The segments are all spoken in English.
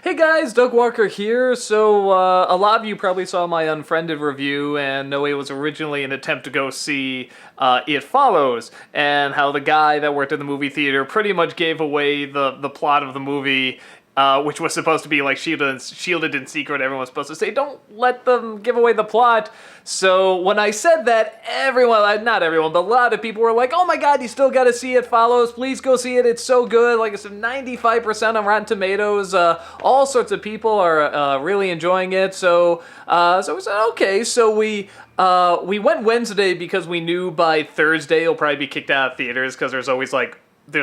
Hey guys, Doug Walker here. A lot of you probably saw my Unfriended review and know it was originally an attempt to go see It Follows, and how the guy that worked in the movie theater pretty much gave away the plot of the movie, which was supposed to be like shielded in secret. Everyone was supposed to say, don't let them give away the plot. So when I said that, not everyone, but a lot of people were like, oh my god, you still gotta see It Follows. Please go see it. It's so good. Like I said, 95% on Rotten Tomatoes. All sorts of people are really enjoying it. So we said, okay. So we went Wednesday because we knew by Thursday it'll probably be kicked out of theaters because there's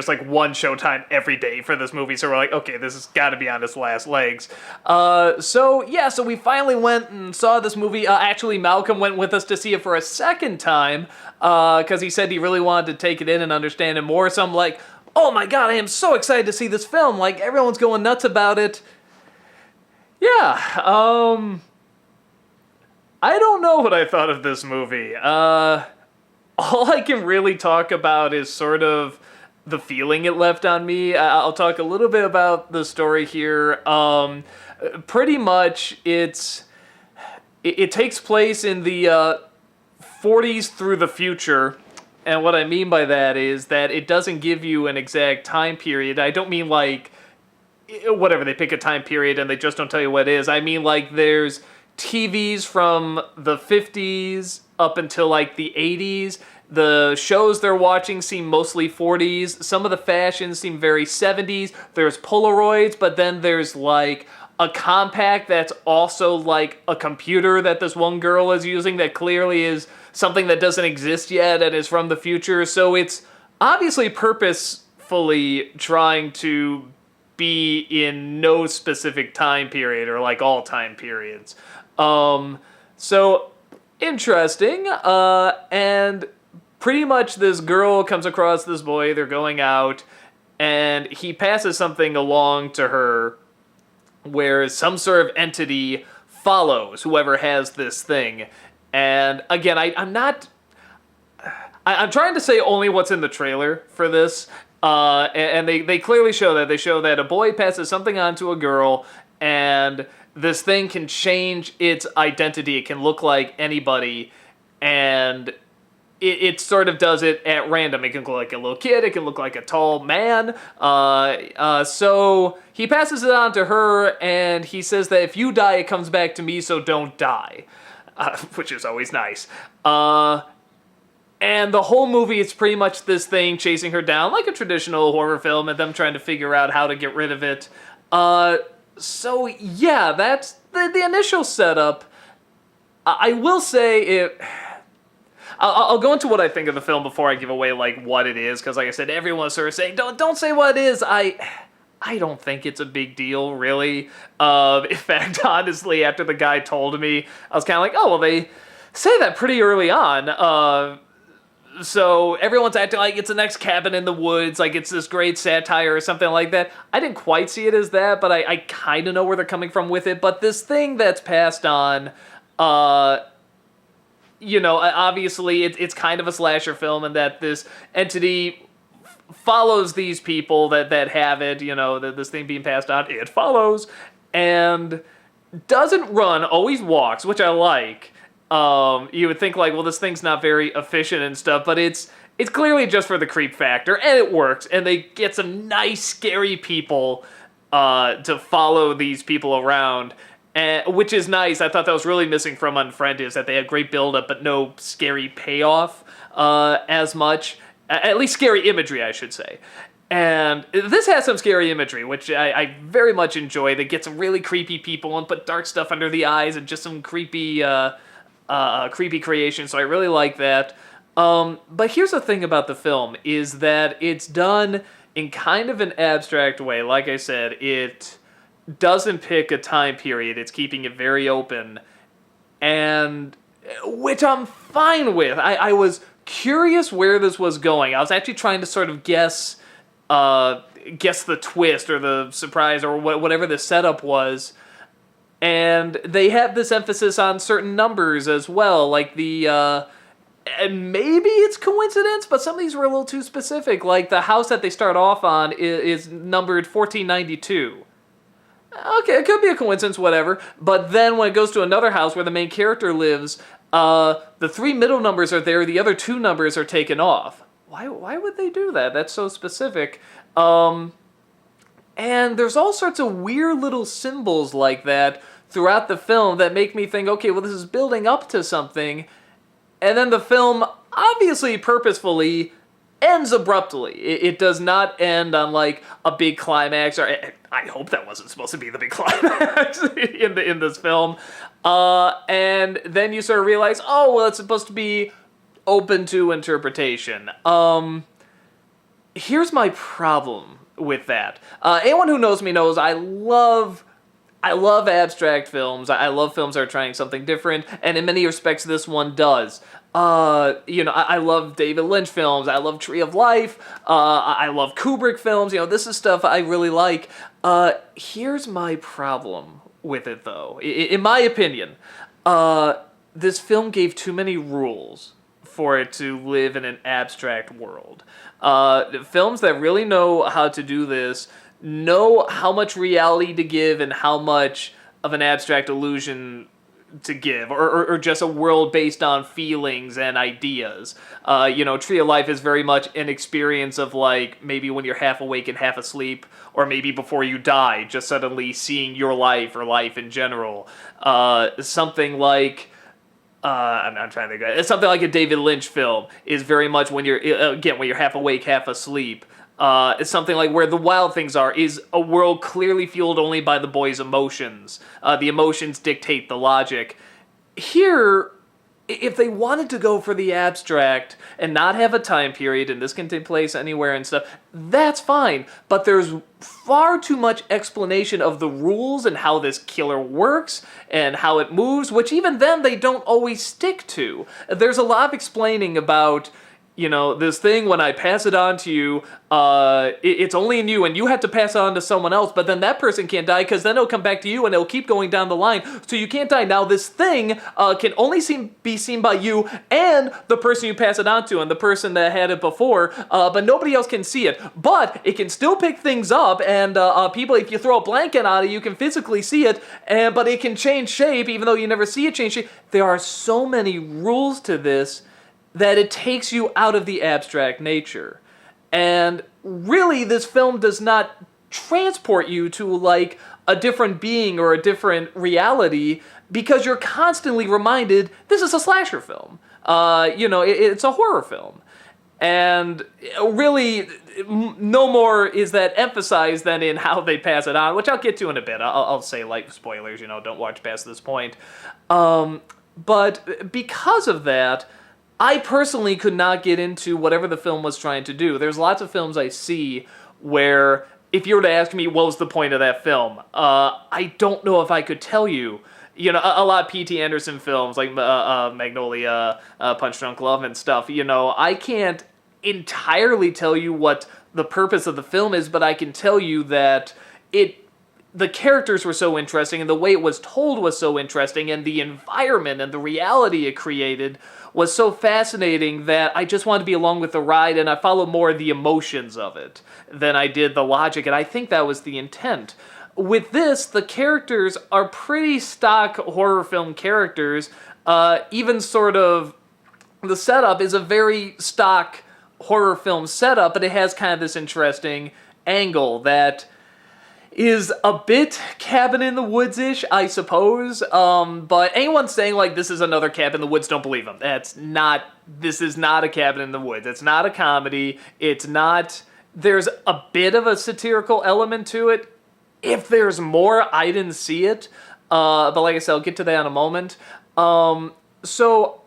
one showtime every day for this movie, so we're like, okay, this has got to be on its last legs. So we finally went and saw this movie. Actually, Malcolm went with us to see it for a second time, because he said he really wanted to take it in and understand it more, so I'm like, oh my god, I am so excited to see this film, like, everyone's going nuts about it. Yeah, I don't know what I thought of this movie. All I can really talk about is sort of the feeling it left on me. I'll talk a little bit about the story here. Pretty much, it takes place in the 40s through the future, and what I mean by that is that it doesn't give you an exact time period. I don't mean like, whatever, they pick a time period and they just don't tell you what it is. I mean like there's TVs from the 50s up until like the 80s. The shows they're watching seem mostly 40s. Some of the fashions seem very 70s. There's Polaroids, but then there's like a compact that's also like a computer that this one girl is using that clearly is something that doesn't exist yet and is from the future. So it's obviously purposefully trying to be in no specific time period or like all time periods. So interesting. And pretty much this girl comes across this boy, they're going out, and he passes something along to her where some sort of entity follows whoever has this thing. And again, I'm trying to say only what's in the trailer for this, and they clearly show that. They show that a boy passes something on to a girl, and this thing can change its identity. It can look like anybody, and it sort of does it at random. It can look like a little kid. It can look like a tall man. So he passes it on to her, and he says that if you die, it comes back to me, so don't die. Which is always nice. And the whole movie, it's pretty much this thing chasing her down, like a traditional horror film, and them trying to figure out how to get rid of it. So yeah, that's the initial setup. I will say it... I'll go into what I think of the film before I give away like what it is, because like I said, everyone's sort of saying, don't say what it is. I don't think it's a big deal, really. In fact, honestly, after the guy told me, I was kind of like, oh, well, they say that pretty early on. So everyone's acting like it's the next Cabin in the Woods, like it's this great satire or something like that. I didn't quite see it as that, but I kind of know where they're coming from with it. But this thing that's passed on... obviously it's kind of a slasher film, and that this entity follows these people that have it, this thing being passed on, it follows, and doesn't run, always walks, which I like. You would think like, well, this thing's not very efficient and stuff, but it's clearly just for the creep factor, and it works, and they get some nice, scary people to follow these people around. Which is nice. I thought that was really missing from Unfriended, is that they had great build-up, but no scary payoff as much. At least scary imagery, I should say. And this has some scary imagery, which I very much enjoy. They get some really creepy people and put dark stuff under the eyes and just some creepy creation, so I really like that. But here's the thing about the film, is that it's done in kind of an abstract way. Like I said, it doesn't pick a time period. It's keeping it very open, and which I'm fine with. I was curious where this was going. I was actually trying to sort of guess the twist or the surprise or whatever the setup was. And they have this emphasis on certain numbers as well, like and maybe it's coincidence, but some of these were a little too specific. Like the house that they start off on is numbered 1492. Okay, it could be a coincidence, whatever. But then when it goes to another house where the main character lives, the 3 middle numbers are there, the other 2 numbers are taken off. Why would they do that? That's so specific. And there's all sorts of weird little symbols like that throughout the film that make me think, okay, well, this is building up to something. And then the film, obviously, purposefully, ends abruptly. It does not end on, like, a big climax, or I hope that wasn't supposed to be the big climax in this film. And then you sort of realize, oh, well, it's supposed to be open to interpretation. Here's my problem with that. Anyone who knows me knows I love abstract films. I love films that are trying something different, and in many respects, this one does. I love David Lynch films. I love Tree of Life. I love Kubrick films. This is stuff I really like. Here's my problem with it, though. In my opinion, this film gave too many rules for it to live in an abstract world. Films that really know how to do this know how much reality to give and how much of an abstract illusion to give, or just a world based on feelings and ideas. Tree of Life is very much an experience of, like, maybe when you're half awake and half asleep, or maybe before you die, just suddenly seeing your life or life in general. Something like I'm trying to think. Something like a David Lynch film is very much when you're half awake, half asleep. It's something like Where the Wild Things Are is a world clearly fueled only by the boy's emotions. The emotions dictate the logic. Here, if they wanted to go for the abstract and not have a time period, and this can take place anywhere and stuff, that's fine. But there's far too much explanation of the rules and how this killer works and how it moves, which even then they don't always stick to. There's a lot of explaining about, this thing, when I pass it on to you, it's only in you, and you have to pass it on to someone else, but then that person can't die, because then it'll come back to you, and it'll keep going down the line, so you can't die. Now, this thing can only be seen by you and the person you pass it on to, and the person that had it before, but nobody else can see it. But it can still pick things up, and people, if you throw a blanket on it, you can physically see it, but it can change shape, even though you never see it change shape. There are so many rules to this that it takes you out of the abstract nature. And really, this film does not transport you to, like, a different being or a different reality, because you're constantly reminded this is a slasher film. It's a horror film. And really, no more is that emphasized than in how they pass it on, which I'll get to in a bit. I'll say, like, spoilers, don't watch past this point. But because of that, I personally could not get into whatever the film was trying to do. There's lots of films I see where, if you were to ask me what was the point of that film, I don't know if I could tell you. A lot of P.T. Anderson films, like Magnolia, Punch Drunk Love and stuff, I can't entirely tell you what the purpose of the film is, but I can tell you that the characters were so interesting, and the way it was told was so interesting, and the environment and the reality it created was so fascinating that I just wanted to be along with the ride, and I followed more of the emotions of it than I did the logic, and I think that was the intent. With this, the characters are pretty stock horror film characters. Even sort of the setup is a very stock horror film setup, but it has kind of this interesting angle that is a bit Cabin in the Woods-ish, I suppose. But anyone saying, like, this is another Cabin in the Woods, don't believe them. This is not a Cabin in the Woods. It's not a comedy. There's a bit of a satirical element to it. If there's more, I didn't see it. But like I said, I'll get to that in a moment. So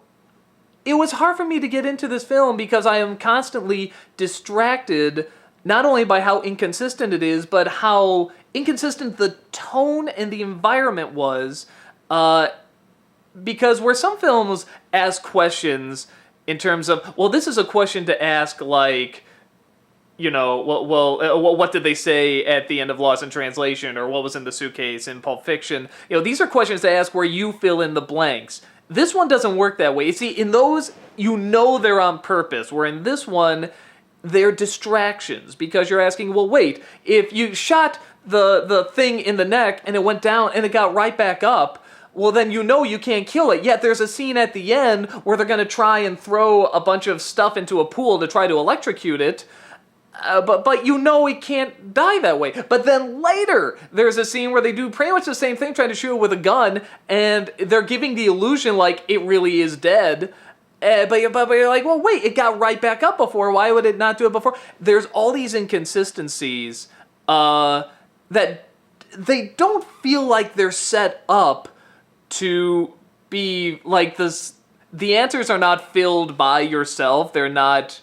it was hard for me to get into this film because I am constantly distracted, not only by how inconsistent it is, but how inconsistent the tone and the environment was. Because where some films ask questions in terms of, well, this is a question to ask, like, what did they say at the end of Lost in Translation, or what was in the suitcase in Pulp Fiction? These are questions to ask where you fill in the blanks. This one doesn't work that way. You see, in those, they're on purpose, where in this one, they're distractions, because you're asking, well, wait, if you shot the thing in the neck and it went down and it got right back up, well then you can't kill it. Yet there's a scene at the end where they're going to try and throw a bunch of stuff into a pool to try to electrocute it. But it can't die that way. But then later, there's a scene where they do pretty much the same thing, trying to shoot it with a gun, and they're giving the illusion like it really is dead. But you're like, well, wait, it got right back up before. Why would it not do it before? There's all these inconsistencies that they don't feel like they're set up to be like this. The answers are not filled by yourself. They're not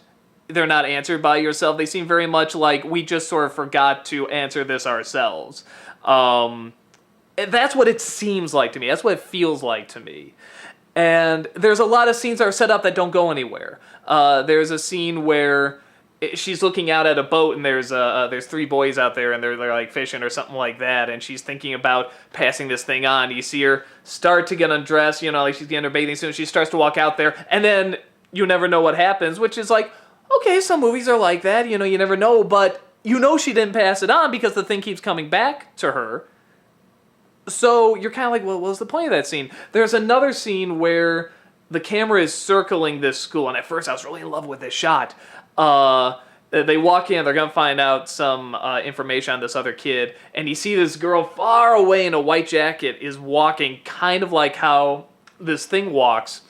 answered by yourself. They seem very much like we just sort of forgot to answer this ourselves. That's what it seems like to me. That's what it feels like to me. And there's a lot of scenes that are set up that don't go anywhere. There's a scene where she's looking out at a boat and there's three boys out there and they're like fishing or something like that, and she's thinking about passing this thing on. You see her start to get undressed, like she's getting her bathing suit. She starts to walk out there, and then you never know what happens, which is like, okay, some movies are like that, you never know, but she didn't pass it on because the thing keeps coming back to her. So you're kind of like, well, what's the point of that scene? There's another scene where the camera is circling this school, and at first I was really in love with this shot. They walk in, they're going to find out some information on this other kid, and you see this girl far away in a white jacket is walking kind of like how this thing walks,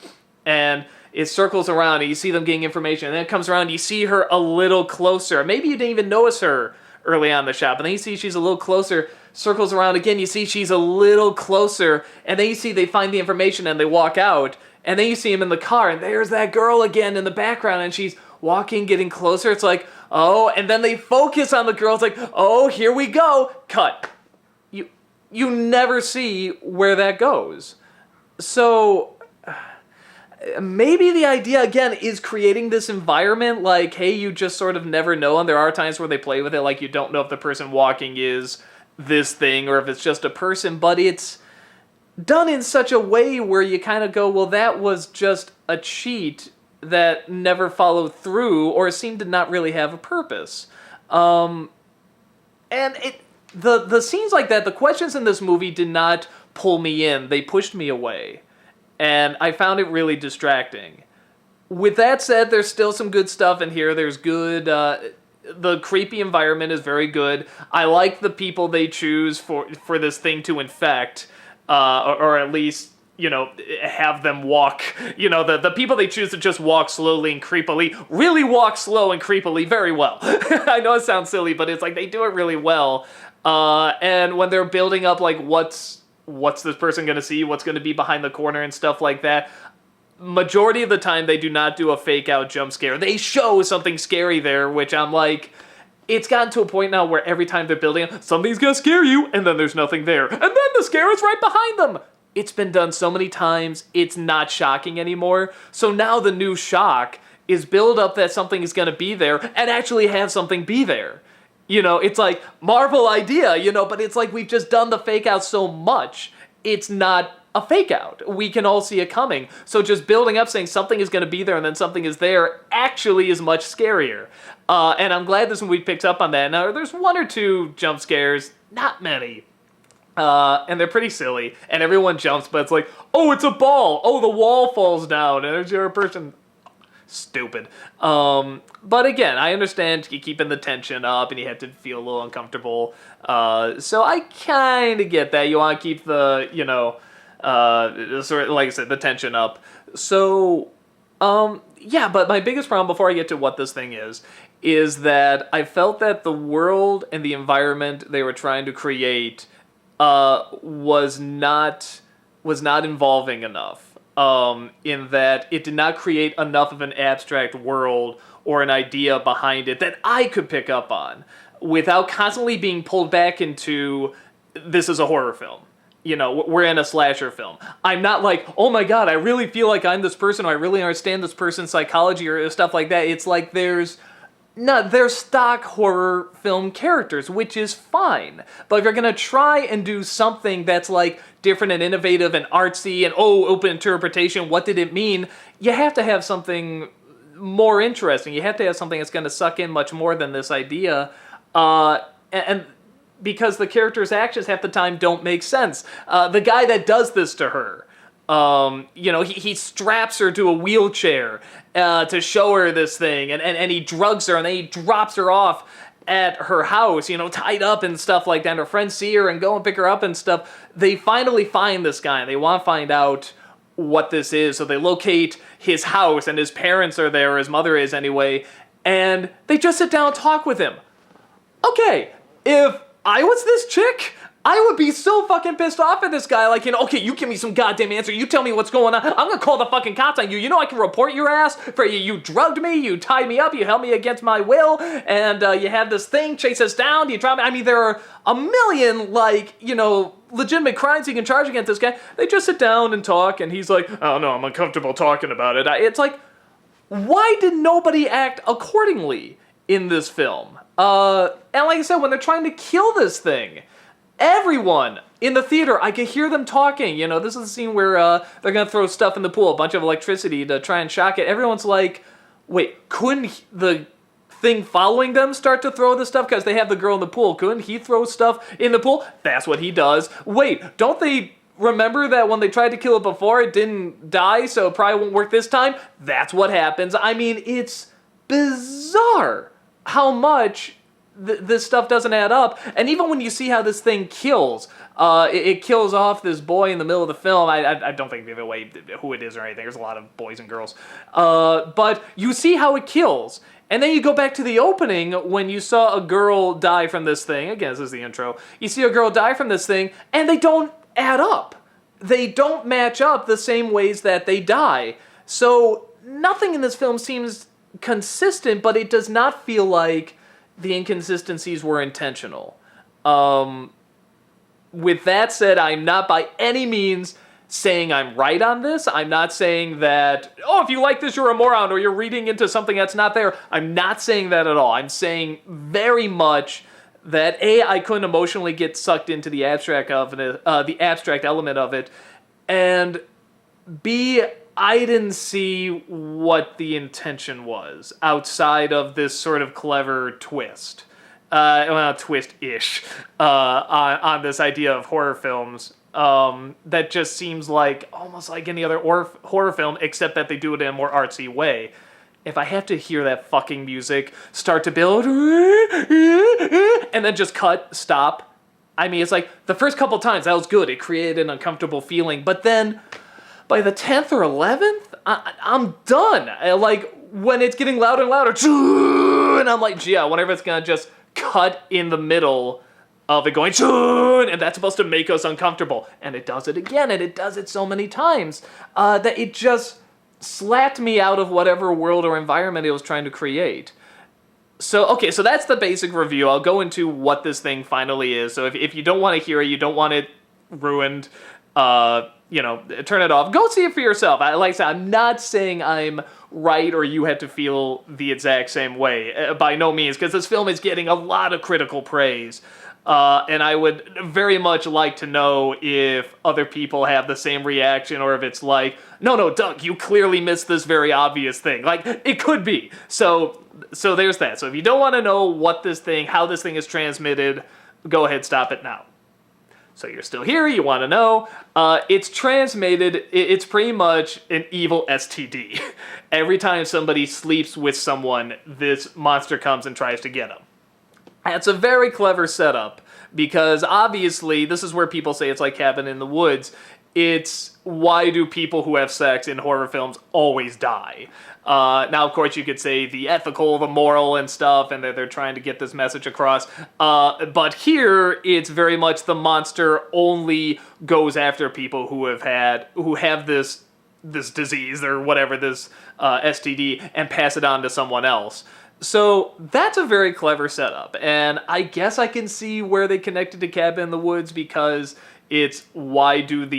and it circles around, and you see them getting information, and then it comes around, you see her a little closer. Maybe you didn't even notice her early on in the shot, but then you see she's a little closer, circles around again, you see she's a little closer, and then you see they find the information and they walk out, and then you see him in the car, and there's that girl again in the background, and she's walking, getting closer. It's like, oh, and then they focus on the girl. It's like, oh, here we go. Cut. You never see where that goes. So maybe the idea, again, is creating this environment like, hey, you just sort of never know, and there are times where they play with it, like you don't know if the person walking is this thing or if it's just a person, but it's done in such a way where you kind of go, well, that was just a cheat that never followed through or seemed to not really have a purpose. And the scenes like that, the questions in this movie did not pull me in. They pushed me away. And I found it really distracting. With that said, there's still some good stuff in here. There's good... the creepy environment is very good. I like the people they choose for this thing to infect. Or at least, have them walk. The people they choose to just walk slowly and creepily really walk slow and creepily very well. I know it sounds silly, but it's like they do it really well. And when they're building up, like, what's this person going to see, what's going to be behind the corner and stuff like that, majority of the time they do not do a fake out jump scare. They show something scary there, which I'm like, it's gotten to a point now where every time they're building up, something's going to scare you, and then there's nothing there. And then the scare is right behind them. It's been done so many times, it's not shocking anymore. So now the new shock is build up that something is going to be there and actually have something be there. It's like, Marvel idea, but it's like we've just done the fake out so much, it's not a fake out. We can all see it coming. So just building up saying something is going to be there and then something is there actually is much scarier. And I'm glad this movie picks up on that. Now, there's one or two jump scares, not many. And they're pretty silly. And everyone jumps, but it's like, oh, it's a ball. Oh, the wall falls down. And there's your person. Stupid. But again, I understand you keeping the tension up and you have to feel a little uncomfortable. So I kind of get that. You want to keep the, sort of, like I said, the tension up. So, yeah, but my biggest problem before I get to what this thing is that I felt that the world and the environment they were trying to create was not involving enough. In that it did not create enough of an abstract world or an idea behind it that I could pick up on without constantly being pulled back into, this is a horror film. We're in a slasher film. I'm not like, oh my god, I really feel like I'm this person, or I really understand this person's psychology or stuff like that. It's like they're stock horror film characters, which is fine. But if you're going to try and do something that's like different and innovative and artsy and, open interpretation, what did it mean? You have to have something more interesting. You have to have something that's going to suck in much more than this idea. And because the character's actions half the time don't make sense. The guy that does this to her, he straps her to a wheelchair to show her this thing, and he drugs her, and then he drops her off at her house, tied up and stuff like that. And her friends see her and go and pick her up and stuff. They finally find this guy, and they want to find out what this is. So they locate his house, and his parents are there, or his mother is anyway, and they just sit down and talk with him. Okay, if I was this chick, I would be so fucking pissed off at this guy. Like, okay, you give me some goddamn answer. You tell me what's going on. I'm gonna call the fucking cops on you. I can report your ass for you drugged me, you tied me up, you held me against my will, and you had this thing chase us down, you dropped me. I mean, there are a million, legitimate crimes you can charge against this guy. They just sit down and talk, and he's like, oh no, I'm uncomfortable talking about it. It's like, why did nobody act accordingly in this film? And like I said, when they're trying to kill this thing, everyone in the theater, I could hear them talking. This is the scene where they're going to throw stuff in the pool, a bunch of electricity to try and shock it. Everyone's like, wait, couldn't the thing following them start to throw the stuff? Because they have the girl in the pool. Couldn't he throw stuff in the pool? That's what he does. Wait, don't they remember that when they tried to kill it before, it didn't die, so it probably won't work this time? That's what happens. I mean, it's bizarre how much this stuff doesn't add up. And even when you see how this thing kills, it kills off this boy in the middle of the film. I don't think they give away who it is or anything. There's a lot of boys and girls. But you see how it kills. And then you go back to the opening when you saw a girl die from this thing. Again, this is the intro. You see a girl die from this thing, and they don't add up. They don't match up the same ways that they die. So nothing in this film seems consistent, but it does not feel like the inconsistencies were intentional. With that said, I'm not by any means saying I'm right on this. I'm not saying that, if you like this, you're a moron, or you're reading into something that's not there. I'm not saying that at all. I'm saying very much that A, I couldn't emotionally get sucked into the abstract element of it, and B, I didn't see what the intention was outside of this sort of clever twist. Twist-ish on this idea of horror films. That just seems like almost like any other horror film, except that they do it in a more artsy way. If I have to hear that fucking music start to build and then just stop. I mean, it's like the first couple times that was good. It created an uncomfortable feeling, but then by the 10th or 11th, I'm done. When it's getting louder and louder, and I'm like, gee, I wonder if it's gonna just cut in the middle of it going, and that's supposed to make us uncomfortable. And it does it again, and it does it so many times that it just slapped me out of whatever world or environment it was trying to create. So that's the basic review. I'll go into what this thing finally is. So if you don't want to hear it, you don't want it ruined, turn it off. Go see it for yourself. Like I said, I'm not saying I'm right or you have to feel the exact same way. By no means, because this film is getting a lot of critical praise. And I would very much like to know if other people have the same reaction, or if it's like, no, Doug, you clearly missed this very obvious thing. Like, it could be. So there's that. So if you don't want to know how this thing is transmitted, go ahead, stop it now. So you're still here, you want to know. It's transmitted, it's pretty much an evil STD. Every time somebody sleeps with someone, this monster comes and tries to get them. It's a very clever setup, because obviously this is where people say it's like Cabin in the Woods. It's why do people who have sex in horror films always die? Now, of course, you could say the ethical, the moral and stuff, and that they're trying to get this message across. But here, it's very much the monster only goes after people who have this disease or whatever, this STD, and pass it on to someone else. So that's a very clever setup, and I guess I can see where they connected to Cabin in the Woods, because it's why does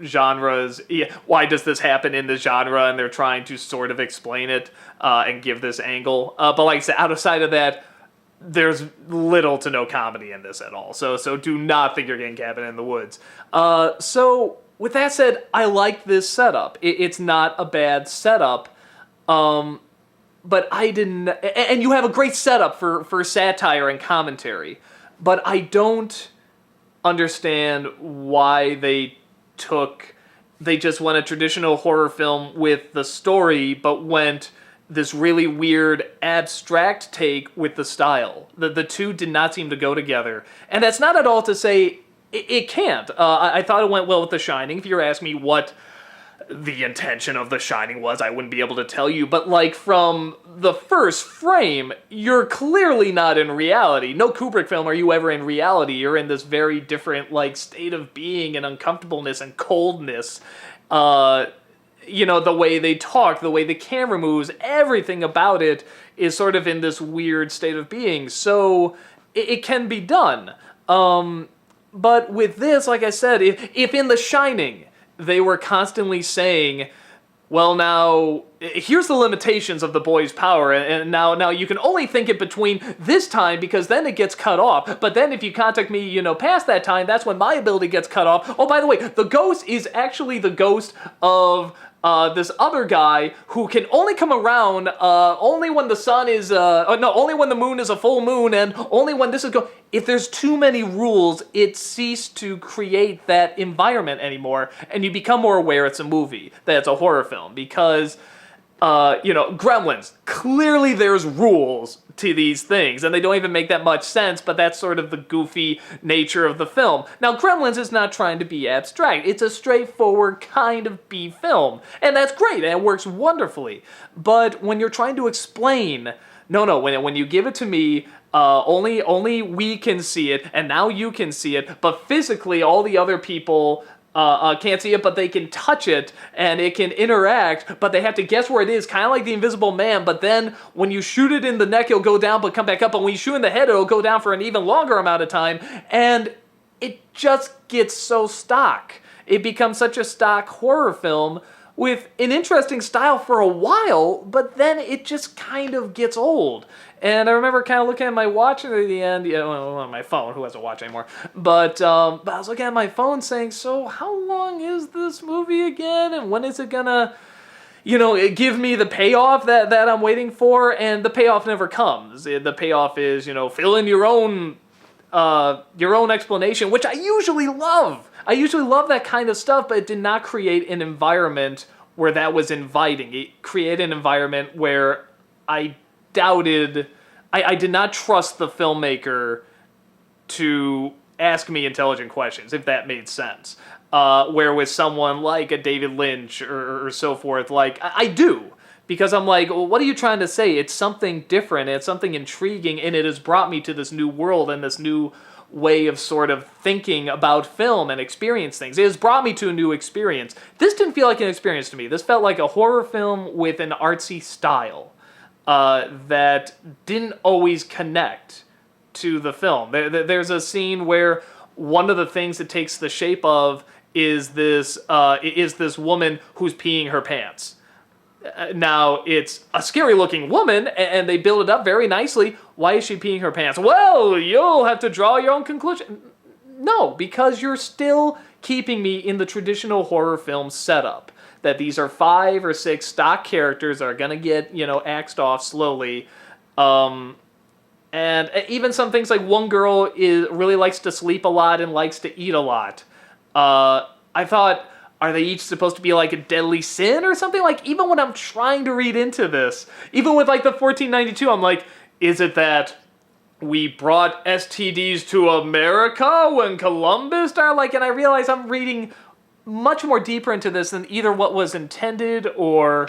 this happen in this genre, and they're trying to sort of explain it and give this angle. But like I said, outside of that, there's little to no comedy in this at all. So do not think you're getting Cabin in the Woods. So with that said, I like this setup. It's not a bad setup. But I didn't, and you have a great setup for satire and commentary, but I don't understand why they just went a traditional horror film with the story, but went this really weird abstract take with the style. The two did not seem to go together. And that's not at all to say it can't. I thought it went well with The Shining. If you're asking me what the intention of The Shining was, I wouldn't be able to tell you. But, like, from the first frame, you're clearly not in reality. No Kubrick film are you ever in reality. You're in this very different, like, state of being and uncomfortableness and coldness. The way they talk, the way the camera moves, everything about it is sort of in this weird state of being. So it can be done. But with this, like I said, if in The Shining they were constantly saying, well, now, here's the limitations of the boy's power, and now you can only think it between this time, because then it gets cut off, but then if you contact me, past that time, that's when my ability gets cut off. Oh, by the way, the ghost is actually the ghost of this other guy who can only come around only when the sun is, only when the moon is a full moon, and only when this is If there's too many rules, it ceased to create that environment anymore, and you become more aware it's a movie, that it's a horror film, because, Gremlins, clearly there's rules to these things, and they don't even make that much sense, but that's sort of the goofy nature of the film. Now, Gremlins is not trying to be abstract. It's a straightforward kind of B film, and that's great, and it works wonderfully. But when you're trying to explain, when you give it to me, only we can see it, and now you can see it, but physically all the other people can't see it, but they can touch it, and it can interact, but they have to guess where it is, kind of like the Invisible Man, but then when you shoot it in the neck, it'll go down, but come back up, but when you shoot in the head, it'll go down for an even longer amount of time, and it just gets so stock. It becomes such a stock horror film with an interesting style for a while, but then it just kind of gets old. And I remember kind of looking at my watch at the end, on my phone, who has a watch anymore, but I was looking at my phone saying, so how long is this movie again, and when is it gonna, give me the payoff that I'm waiting for? And the payoff never comes. The payoff is, fill in your own explanation, which I usually love. I usually love that kind of stuff, but it did not create an environment where that was inviting. It created an environment where I doubted, I did not trust the filmmaker to ask me intelligent questions, if that made sense. Where with someone like a David Lynch or so forth, like, I do. Because I'm like, well, what are you trying to say? It's something different, it's something intriguing, and it has brought me to this new world and this new way of sort of thinking about film and experience things. It has brought me to a new experience. This didn't feel like an experience to me. This felt like a horror film with an artsy style that didn't always connect to the film. There's a scene where one of the things it takes the shape of is this woman who's peeing her pants. Now, it's a scary-looking woman, and they build it up very nicely. Why is she peeing her pants? Well, you'll have to draw your own conclusion. No, because you're still keeping me in the traditional horror film setup. That these are 5 or 6 stock characters that are going to get, axed off slowly. And even some things like one girl really likes to sleep a lot and likes to eat a lot. I thought, are they each supposed to be like a deadly sin or something? Like, even when I'm trying to read into this, even with like the 1492, I'm like, is it that we brought STDs to America when Columbus died? Like, and I realize I'm reading much more deeper into this than either what was intended or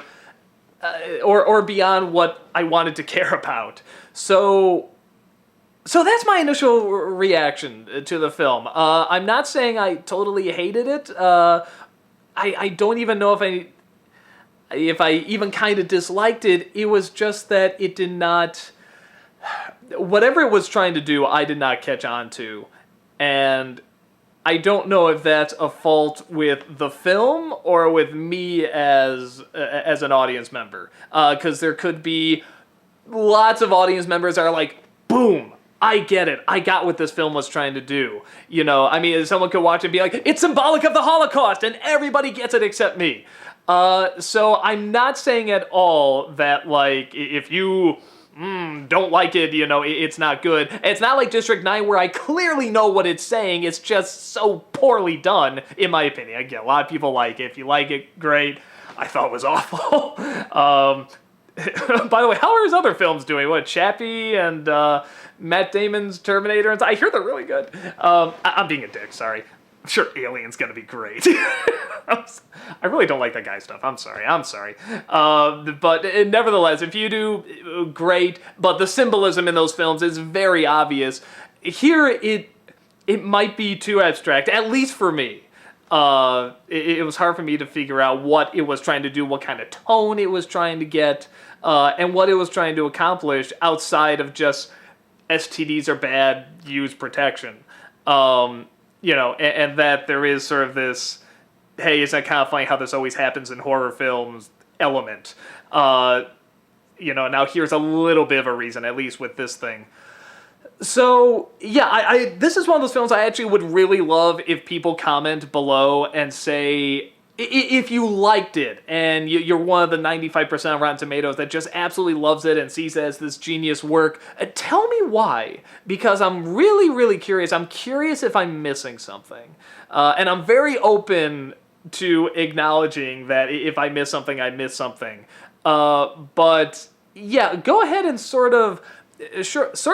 beyond what I wanted to care about. So that's my initial reaction to the film. I'm not saying I totally hated it. I don't even know if I even kind of disliked it. It was just that it did not, whatever it was trying to do, I did not catch on to. And I don't know if that's a fault with the film or with me as an audience member. Because there could be lots of audience members that are like, boom, I get it. I got what this film was trying to do. Someone could watch it and be like, it's symbolic of the Holocaust, and everybody gets it except me. So I'm not saying at all that, like, if you don't like it, it's not good. It's not like District 9 where I clearly know what it's saying. It's just so poorly done, in my opinion. Again, a lot of people like it. If you like it, great. I thought it was awful. By the way, how are his other films doing? What, Chappie and Matt Damon's Terminator? And I hear they're really good. I'm being a dick, sorry. I'm sure Alien's gonna be great. I really don't like that guy's stuff. I'm sorry. But nevertheless, if you do, great. But the symbolism in those films is very obvious. Here, it might be too abstract, at least for me. It was hard for me to figure out what it was trying to do, what kind of tone it was trying to get, and what it was trying to accomplish outside of just STDs are bad, use protection. And that there is sort of this, hey, isn't it kind of funny how this always happens in horror films element. Now here's a little bit of a reason, at least with this thing. So, yeah, this is one of those films I actually would really love if people comment below and say if you liked it and you're one of the 95% of Rotten Tomatoes that just absolutely loves it and sees it as this genius work, tell me why. Because I'm really, really curious. I'm curious if I'm missing something. And I'm very open to acknowledging that if I miss something, I miss something. But, yeah, go ahead and sort of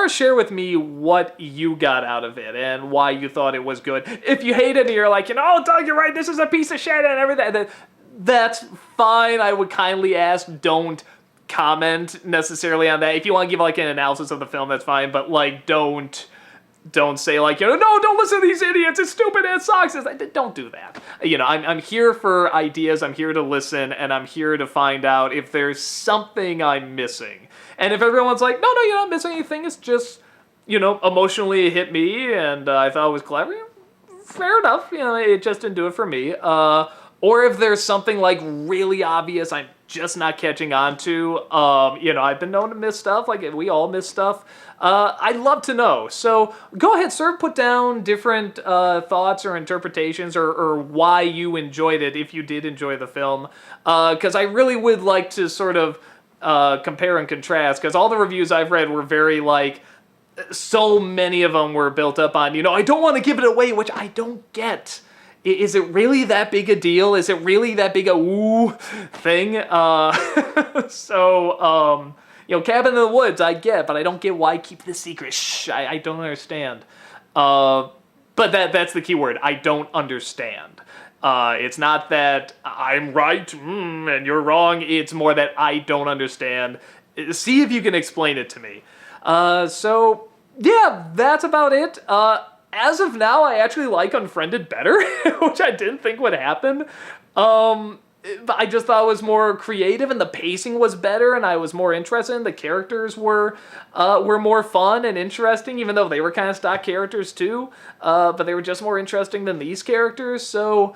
share with me what you got out of it and why you thought it was good. If you hate it and you're like, Doug, you're right, this is a piece of shit and everything, that's fine. I would kindly ask, don't comment necessarily on that. If you want to give like an analysis of the film, that's fine, but like don't say like, no, don't listen to these idiots, it's stupid, it sucks. Don't do that. I'm here for ideas, I'm here to listen, and I'm here to find out if there's something I'm missing. And if everyone's like, no, you're not missing anything, it's just, emotionally it hit me, and I thought it was clever, fair enough, it just didn't do it for me. Or if there's something like really obvious I'm just not catching on to, I've been known to miss stuff, like we all miss stuff. I'd love to know. So go ahead, sir, put down different thoughts or interpretations or why you enjoyed it, if you did enjoy the film. Because I really would like to sort of compare and contrast, because all the reviews I've read were very like, so many of them were built up on, I don't want to give it away, which I don't get. Is it really that big a deal? Is it really that big a ooh thing? Cabin in the Woods, I get, but I don't get why keep the secret. Shh, I don't understand. But that's the key word. I don't understand. It's not that I'm right and you're wrong. It's more that I don't understand. See if you can explain it to me. Yeah, that's about it. As of now, I actually like Unfriended better, which I didn't think would happen. But I just thought it was more creative and the pacing was better and I was more interested in. The characters were more fun and interesting, even though they were kind of stock characters too. But they were just more interesting than these characters. So,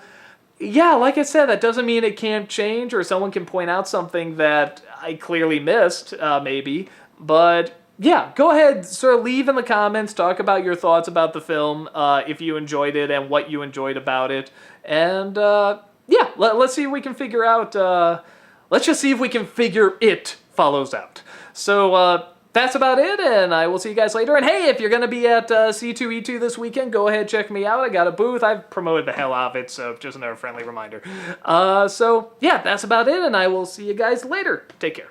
yeah, like I said, that doesn't mean it can't change or someone can point out something that I clearly missed, maybe. But yeah, go ahead, sort of leave in the comments, talk about your thoughts about the film, if you enjoyed it and what you enjoyed about it. And, yeah, let's see if we can figure out, let's just see if we can figure it follows out. So, that's about it, and I will see you guys later. And hey, if you're going to be at C2E2 this weekend, go ahead, check me out. I got a booth. I've promoted the hell out of it, so just another friendly reminder. So, yeah, that's about it, and I will see you guys later. Take care.